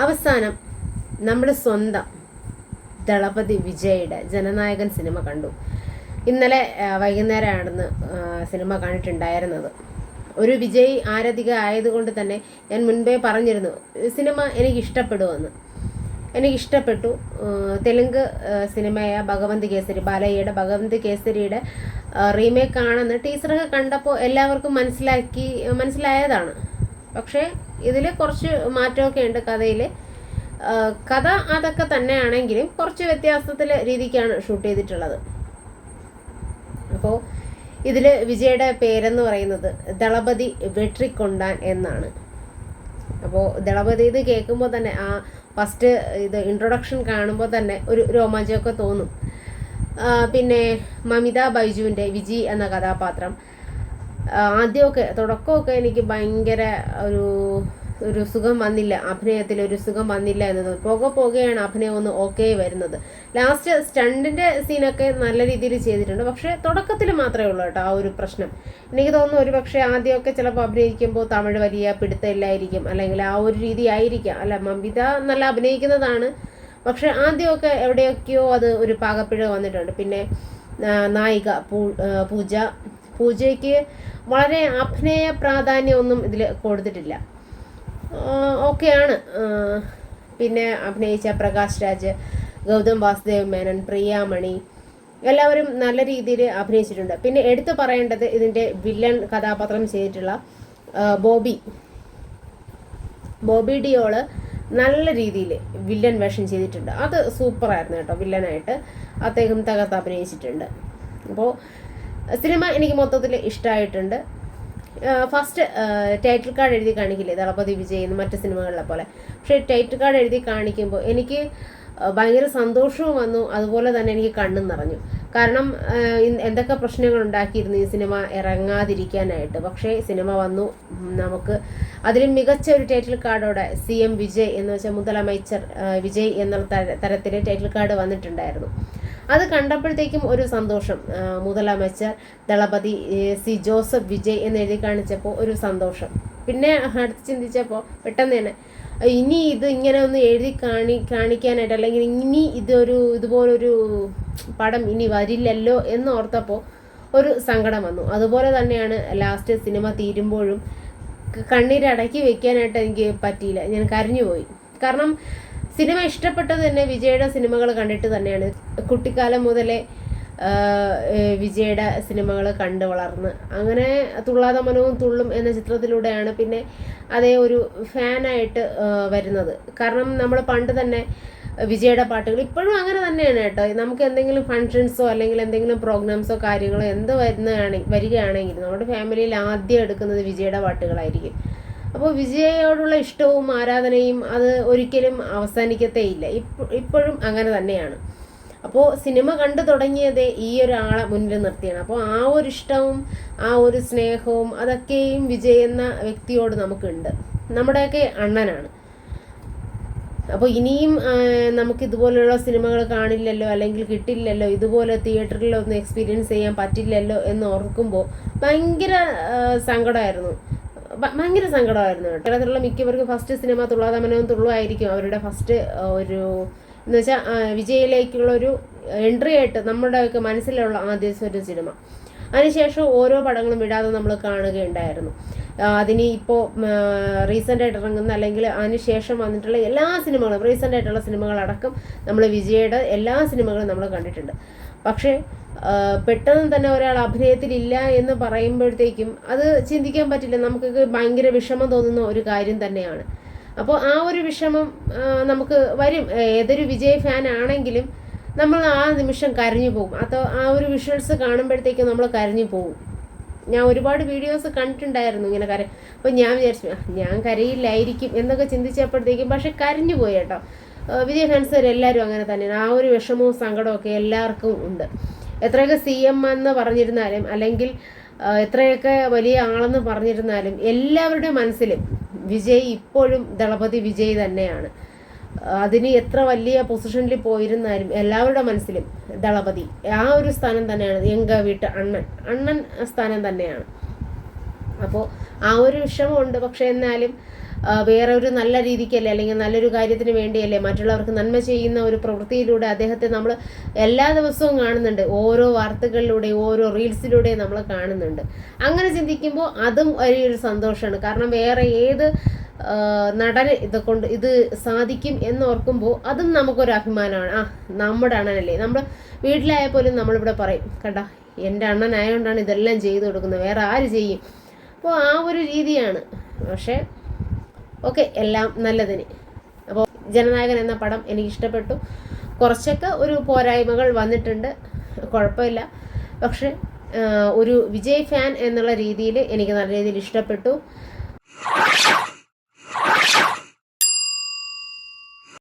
അവസാനം നമ്മുടെ സ്വന്തം ദളപതി വിജയുടെ ജനനായകൻ സിനിമ കണ്ടു. ഇന്നലെ വൈകുന്നേരമാണെന്ന് സിനിമ കണ്ടിട്ടുണ്ടായിരുന്നത്. ഒരു വിജയ് ആരാധിക ആയതുകൊണ്ട് തന്നെ ഞാൻ മുൻപേ പറഞ്ഞിരുന്നു സിനിമ എനിക്കിഷ്ടപ്പെടുമെന്ന്. എനിക്കിഷ്ടപ്പെട്ടു. തെലുങ്ക് സിനിമയായ ഭഗവന്ത് കേസരി, ബാലയ്യയുടെ ഭഗവന്ത് കേസരിയുടെ റീമേക്ക് ആണെന്ന് ടീച്ചറൊക്കെ കണ്ടപ്പോൾ എല്ലാവർക്കും മനസ്സിലായതാണ്. പക്ഷേ ഇതിൽ കുറച്ച് മാറ്റമൊക്കെ ഉണ്ട് കഥയിൽ. കഥ അതൊക്കെ തന്നെയാണെങ്കിലും കുറച്ച് വ്യത്യാസത്തിൽ രീതിക്കാണ് ഷൂട്ട് ചെയ്തിട്ടുള്ളത്. അപ്പോൾ ഇതിൽ വിജയുടെ പേരെന്ന് പറയുന്നത് ദളപതി വെട്രിക്കൊണ്ടാൻ എന്നാണ്. അപ്പോൾ ദളപതി ഇത് കേൾക്കുമ്പോൾ തന്നെ ആ ഫസ്റ്റ് ഇത് ഇൻട്രൊഡക്ഷൻ കാണുമ്പോൾ തന്നെ ഒരു രോമാഞ്ചമൊക്കെ തോന്നും. പിന്നെ മമിത ബൈജുവിൻ്റെ വിജി എന്ന കഥാപാത്രം ആദ്യമൊക്കെ തുടക്കമൊക്കെ എനിക്ക് ഭയങ്കര ഒരു സുഖം വന്നില്ല, അഭിനയത്തിൽ ഒരു സുഖം വന്നില്ല എന്നത്. പോകെയാണ് അഭിനയം ഒന്ന് ഓക്കെ വരുന്നത്. ലാസ്റ്റ് സ്റ്റണ്ടിൻ്റെ സീനൊക്കെ നല്ല രീതിയിൽ ചെയ്തിട്ടുണ്ട്. പക്ഷേ തുടക്കത്തിൽ മാത്രമേ ഉള്ളൂ കേട്ടോ ആ ഒരു പ്രശ്നം. എനിക്ക് തോന്നുന്നു ഒരു പക്ഷേ ആദ്യമൊക്കെ ചിലപ്പോൾ അഭിനയിക്കുമ്പോൾ തമിഴ് വലിയ പിടുത്തമില്ലായിരിക്കും, അല്ലെങ്കിൽ ആ ഒരു രീതി ആയിരിക്കാം. അല്ല, മമിത നല്ല അഭിനയിക്കുന്നതാണ്, പക്ഷെ ആദ്യമൊക്കെ എവിടെയൊക്കെയോ അത് ഒരു പാകപ്പിഴ വന്നിട്ടുണ്ട്. പിന്നെ നായിക പൂജയ്ക്ക് വളരെ അഭിനയ പ്രാധാന്യമൊന്നും ഇതിൽ കൊടുത്തിട്ടില്ല. ഓക്കെയാണ്. പിന്നെ അഭിനയിച്ച പ്രകാശ് രാജ്, ഗൗതം വാസുദേവ് മേനൻ, പ്രിയാമണി എല്ലാവരും നല്ല രീതിയിൽ അഭിനയിച്ചിട്ടുണ്ട്. പിന്നെ എടുത്തു പറയേണ്ടത് ഇതിൻ്റെ വില്ലൻ കഥാപാത്രം ചെയ്തിട്ടുള്ള ബോബി ഡിയോള് നല്ല രീതിയിൽ വില്ലൻ വേഷം ചെയ്തിട്ടുണ്ട്. അത് സൂപ്പറായിരുന്നു കേട്ടോ. വില്ലനായിട്ട് അദ്ദേഹം തകർത്ത് അഭിനയിച്ചിട്ടുണ്ട്. അപ്പോൾ സിനിമ എനിക്ക് മൊത്തത്തിൽ ഇഷ്ടമായിട്ടുണ്ട്. ഫസ്റ്റ് ടൈറ്റിൽ കാർഡ് എഴുതി കാണിക്കില്ലേ ദളപതി വിജയ് എന്ന് മറ്റു സിനിമകളിലെ പോലെ. പക്ഷേ ടൈറ്റിൽ കാർഡ് എഴുതി കാണിക്കുമ്പോൾ എനിക്ക് ഭയങ്കര സന്തോഷവും വന്നു, അതുപോലെ തന്നെ എനിക്ക് കണ്ണും നിറഞ്ഞു. കാരണം എന്തൊക്കെ പ്രശ്നങ്ങൾ ഉണ്ടാക്കിയിരുന്നു ഈ സിനിമ ഇറങ്ങാതിരിക്കാനായിട്ട്. പക്ഷേ സിനിമ വന്നു. നമുക്ക് അതിലും മികച്ച ഒരു ടൈറ്റിൽ കാർഡോടെ CM വിജയ് എന്ന് വെച്ചാൽ മുതലമൈച്ചർ വിജയ് എന്നുള്ള തരത്തിൽ ടൈറ്റിൽ കാർഡ് വന്നിട്ടുണ്ടായിരുന്നു. അത് കണ്ടപ്പോഴത്തേക്കും ഒരു സന്തോഷം. മുതലമൈച്ചർ ദളപതി ജോസഫ് വിജയ് എന്ന് എഴുതി കാണിച്ചപ്പോൾ ഒരു സന്തോഷം. പിന്നെ അടുത്ത് ചിന്തിച്ചപ്പോൾ പെട്ടെന്ന് തന്നെ ഇനി ഇത് ഇങ്ങനെ ഒന്ന് എഴുതി കാണിക്കാനായിട്ട്, അല്ലെങ്കിൽ ഇനി ഇതുപോലൊരു പടം ഇനി വരില്ലല്ലോ എന്ന് ഓർത്തപ്പോൾ ഒരു സങ്കടം വന്നു. അതുപോലെ തന്നെയാണ് ലാസ്റ്റ് സിനിമ തീരുമ്പോഴും കണ്ണീരടക്കി വെക്കാനായിട്ട് എനിക്ക് പറ്റിയില്ല. ഞാൻ കരഞ്ഞുപോയി. കാരണം സിനിമ ഇഷ്ടപ്പെട്ടത് തന്നെ വിജയുടെ സിനിമകൾ കണ്ടിട്ട് തന്നെയാണ്. കുട്ടിക്കാലം മുതലേ വിജയുടെ സിനിമകൾ കണ്ട് വളർന്ന് അങ്ങനെ തുള്ളാതെ മനവും തുള്ളും എന്ന ചിത്രത്തിലൂടെയാണ് പിന്നെ അതേ ഒരു ഫാനായിട്ട് വരുന്നത്. കാരണം നമ്മൾ പണ്ട് തന്നെ വിജയുടെ പാട്ടുകൾ ഇപ്പോഴും അങ്ങനെ തന്നെയാണ് കേട്ടോ. നമുക്ക് എന്തെങ്കിലും ഫങ്ഷൻസോ അല്ലെങ്കിൽ എന്തെങ്കിലും പ്രോഗ്രാംസോ കാര്യങ്ങളോ എന്ത് വരികയാണെങ്കിൽ നമ്മുടെ ഫാമിലിയിൽ ആദ്യം എടുക്കുന്നത് വിജയുടെ പാട്ടുകളായിരിക്കും. അപ്പോൾ വിജയോടുള്ള ഇഷ്ടവും ആരാധനയും അത് ഒരിക്കലും അവസാനിക്കത്തേയില്ല. ഇപ്പോഴും അങ്ങനെ തന്നെയാണ്. അപ്പോൾ സിനിമ കണ്ടു തുടങ്ങിയത് ഈ ഒരാളെ മുന്നിൽ നിർത്തിയാണ്. അപ്പോൾ ആ ഒരു ഇഷ്ടവും ആ ഒരു സ്നേഹവും അതൊക്കെയും വിജയ് എന്ന വ്യക്തിയോട് നമുക്കുണ്ട്. നമ്മുടെയൊക്കെ അണ്ണനാണ്. അപ്പോൾ ഇനിയും നമുക്ക് ഇതുപോലെയുള്ള സിനിമകൾ കാണില്ലല്ലോ, അല്ലെങ്കിൽ കിട്ടില്ലല്ലോ, ഇതുപോലെ തിയേറ്ററിലൊന്നും എക്സ്പീരിയൻസ് ചെയ്യാൻ പറ്റില്ലല്ലോ എന്ന് ഓർക്കുമ്പോൾ ഭയങ്കര സങ്കടമായിരുന്നു കേട്ടോ. കേരളത്തിലുള്ള മിക്കവർക്കും ഫസ്റ്റ് സിനിമ തുള്ളാതെ മനവും തുള്ളുമായിരിക്കും അവരുടെ ഫസ്റ്റ് ഒരു എന്ന് വെച്ചാൽ വിജയിലേക്കുള്ളൊരു എൻട്രി ആയിട്ട് നമ്മുടെയൊക്കെ മനസ്സിലുള്ള ആദ്യത്തെ ഒരു സിനിമ. അതിനുശേഷം ഓരോ പടങ്ങളും വിടാതെ നമ്മൾ കാണുകയുണ്ടായിരുന്നു. അതിന് ഇപ്പോൾ റീസെൻ്റായിട്ട് ഇറങ്ങുന്ന അല്ലെങ്കിൽ അതിനുശേഷം വന്നിട്ടുള്ള എല്ലാ സിനിമകളും റീസെൻ്റായിട്ടുള്ള സിനിമകളടക്കം നമ്മൾ വിജയുടെ എല്ലാ സിനിമകളും നമ്മൾ കണ്ടിട്ടുണ്ട്. പക്ഷേ പെട്ടെന്ന് തന്നെ ഒരാൾ അഭിനയത്തിലില്ല എന്ന് പറയുമ്പോഴത്തേക്കും അത് ചിന്തിക്കാൻ പറ്റില്ല. നമുക്കൊക്കെ ഭയങ്കര വിഷമം തോന്നുന്ന ഒരു കാര്യം തന്നെയാണ്. അപ്പോൾ ആ ഒരു വിഷമം നമുക്ക് വരും. ഏതൊരു വിജയ് ഫാൻ ആണെങ്കിലും നമ്മൾ ആ നിമിഷം കരഞ്ഞു പോകും. അതോ ആ ഒരു വിഷ്വൽസ് കാണുമ്പോഴത്തേക്കും നമ്മൾ കരഞ്ഞു പോകും. ഞാൻ ഒരുപാട് വീഡിയോസ് കണ്ടിട്ടുണ്ടായിരുന്നു ഇങ്ങനെ അപ്പോൾ ഞാൻ വിചാരിച്ചു ഞാൻ കരയില്ലായിരിക്കും എന്നൊക്കെ ചിന്തിച്ചപ്പോഴത്തേക്കും പക്ഷെ കരഞ്ഞു പോയി കേട്ടോ. വിജയ് ഫാൻസുകാരെല്ലാവരും അങ്ങനെ തന്നെയാണ്. ആ ഒരു വിഷമവും സങ്കടവും ഒക്കെ എല്ലാവർക്കും ഉണ്ട്. എത്രയൊക്കെ CM എന്ന് പറഞ്ഞിരുന്നാലും അല്ലെങ്കിൽ എത്രയൊക്കെ വലിയ ആളെന്ന് പറഞ്ഞിരുന്നാലും എല്ലാവരുടെ മനസ്സിലും വിജയ് ഇപ്പോഴും ദളപതി വിജയ് തന്നെയാണ്. അതിന് എത്ര വലിയ പൊസിഷനിൽ പോയിരുന്നാലും എല്ലാവരുടെ മനസ്സിലും ദളപതി ആ ഒരു സ്ഥാനം തന്നെയാണ്. എങ്ക വീട്ട് അണ്ണൻ സ്ഥാനം തന്നെയാണ്. അപ്പോൾ ആ ഒരു വിഷമമുണ്ട്. പക്ഷെ എന്നാലും വേറെ ഒരു നല്ല രീതിക്കല്ലേ അല്ലെങ്കിൽ നല്ലൊരു കാര്യത്തിന് വേണ്ടിയല്ലേ മറ്റുള്ളവർക്ക് നന്മ ചെയ്യുന്ന ഒരു പ്രവൃത്തിയിലൂടെ അദ്ദേഹത്തെ നമ്മൾ എല്ലാ ദിവസവും കാണുന്നുണ്ട്. ഓരോ വാർത്തകളിലൂടെ ഓരോ റീൽസിലൂടെ നമ്മൾ കാണുന്നുണ്ട്. അങ്ങനെ ചിന്തിക്കുമ്പോൾ അതും വലിയൊരു സന്തോഷമാണ്. കാരണം വേറെ ഏത് നടന് ഇത് സാധിക്കും എന്നോർക്കുമ്പോൾ അതും നമുക്കൊരു അഭിമാനമാണ്. നമ്മുടെ അണ്ണനല്ലേ. നമ്മൾ വീട്ടിലായാൽ പോലും നമ്മളിവിടെ പറയും, കണ്ട എൻ്റെ അണ്ണനായതുകൊണ്ടാണ് ഇതെല്ലാം ചെയ്തു കൊടുക്കുന്നത്, വേറെ ആര് ചെയ്യും. അപ്പോൾ ആ ഒരു രീതിയാണ്. പക്ഷേ ഓക്കെ, എല്ലാം നല്ലതിന്. അപ്പോൾ ജനനായകൻ എന്ന പടം എനിക്ക് ഇഷ്ടപ്പെട്ടു. കുറച്ചൊക്കെ ഒരു പോരായ്മകൾ വന്നിട്ടുണ്ട്, കുഴപ്പമില്ല. പക്ഷെ ഒരു വിജയ് ഫാൻ എന്നുള്ള രീതിയിൽ എനിക്ക് നല്ല രീതിയിൽ ഇഷ്ടപ്പെട്ടു.